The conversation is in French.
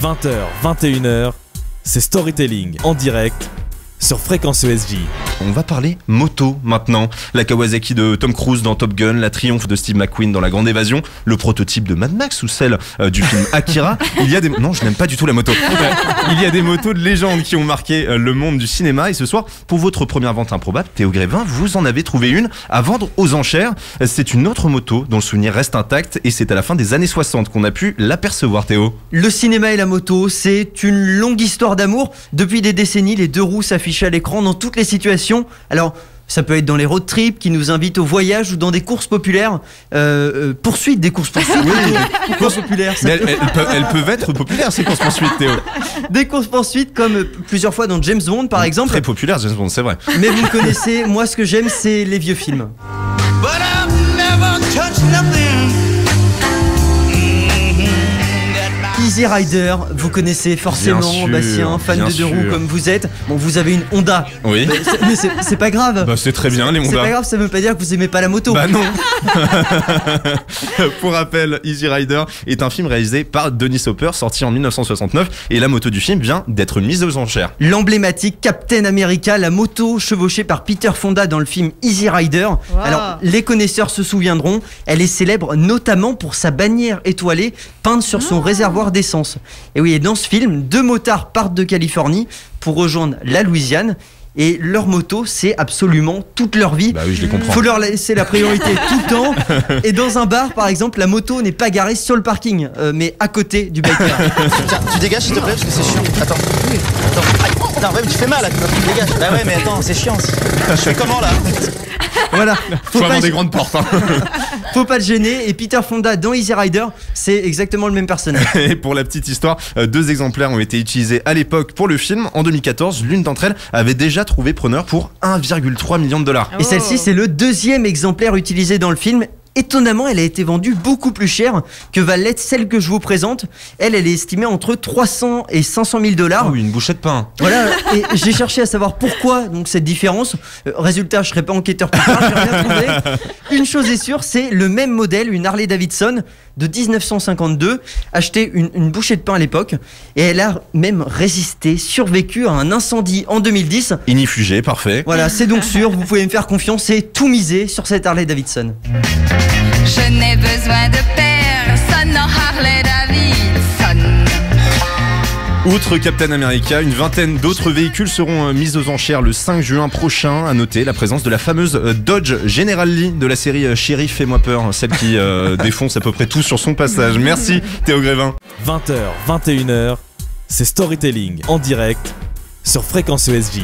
20h, 21h, c'est Storytelling en direct sur Fréquence ESJ. On va parler moto maintenant. La Kawasaki de Tom Cruise dans Top Gun, la Triumph de Steve McQueen dans La Grande Évasion, le prototype de Mad Max ou celle du film Akira. Non, je n'aime pas du tout la moto. Il y a des motos de légende qui ont marqué le monde du cinéma. Et ce soir, pour votre première vente improbable, Théo Grévin, vous en avez trouvé une à vendre aux enchères. C'est une autre moto dont le souvenir reste intact et c'est à la fin des années 60 qu'on a pu l'apercevoir, Théo. Le cinéma et la moto, c'est une longue histoire d'amour. Depuis des décennies, les deux roues s'affichent à l'écran dans toutes les situations. Alors, ça peut être dans les road trips qui nous invitent au voyage ou dans des courses populaires. Poursuites, des courses-poursuites. Oui, courses populaires. Mais elles peuvent être populaires, ces courses-poursuites, Théo. Des courses-poursuites comme plusieurs fois dans James Bond, par exemple. Très populaire, James Bond, c'est vrai. Mais vous me connaissez, moi ce que j'aime, c'est les vieux films. But I've never touched nothing. Easy Rider, vous connaissez forcément, sûr, Bastien, fan bien de deux roues sûr. comme vous êtes. Bon, vous avez une Honda. Oui. Mais c'est pas grave. Bah, c'est très bien, les C'est Honda. pas grave, ça veut pas dire que vous aimez pas la moto. Bah non. Pour rappel, Easy Rider est un film réalisé par Dennis Hopper, sorti en 1969, et la moto du film vient d'être mise aux enchères. L'emblématique Captain America, la moto chevauchée par Peter Fonda dans le film Easy Rider. Wow. Alors, les connaisseurs se souviendront, elle est célèbre notamment pour sa bannière étoilée peinte sur son réservoir d'essence. Et oui, et dans ce film, deux motards partent de Californie pour rejoindre la Louisiane. Et leur moto, c'est absolument toute leur vie. Bah oui, je les comprends. Faut leur laisser la priorité tout le temps. Et dans un bar, par exemple, la moto n'est pas garée sur le parking, mais à côté du biker. Tiens, tu dégages s'il te plaît parce que c'est chiant. Attends. Aïe. Putain, ouais, mais tu fais mal là, tu dégages. Bah ouais, mais attends, c'est chiant. Je fais comment là? Voilà. Faut avoir des grandes portes. Hein. Faut pas le gêner. Et Peter Fonda dans Easy Rider, c'est exactement le même personnage. Et pour la petite histoire, deux exemplaires ont été utilisés à l'époque pour le film. En 2014, l'une d'entre elles avait déjà trouvé preneur pour 1,3 million de dollars. Et celle-ci, c'est le deuxième exemplaire utilisé dans le film. Étonnamment, elle a été vendue beaucoup plus cher que va l'être celle que je vous présente. Elle est estimée entre 300 et 500 000 dollars. Ah oui, une bouchée de pain. Voilà, et j'ai cherché à savoir pourquoi donc cette différence. Résultat, je serai pas enquêteur plus tard, j'ai rien trouvé. Une chose est sûre, c'est le même modèle, une Harley Davidson de 1952, acheté une bouchée de pain à l'époque, et elle a même résisté, survécu à un incendie en 2010. Inifugé, parfait. Voilà, c'est donc sûr, vous pouvez me faire confiance et tout miser sur cette Harley Davidson. Je n'ai besoin de personne en Harley Davidson. Outre Captain America, une vingtaine d'autres véhicules seront mis aux enchères le 5 juin prochain. À noter la présence de la fameuse Dodge General Lee de la série Chérie, fais-moi peur, celle qui défonce à peu près tout sur son passage. Merci Théo Grévin. 20h, 21h, c'est Storytelling en direct sur Fréquence ESJ.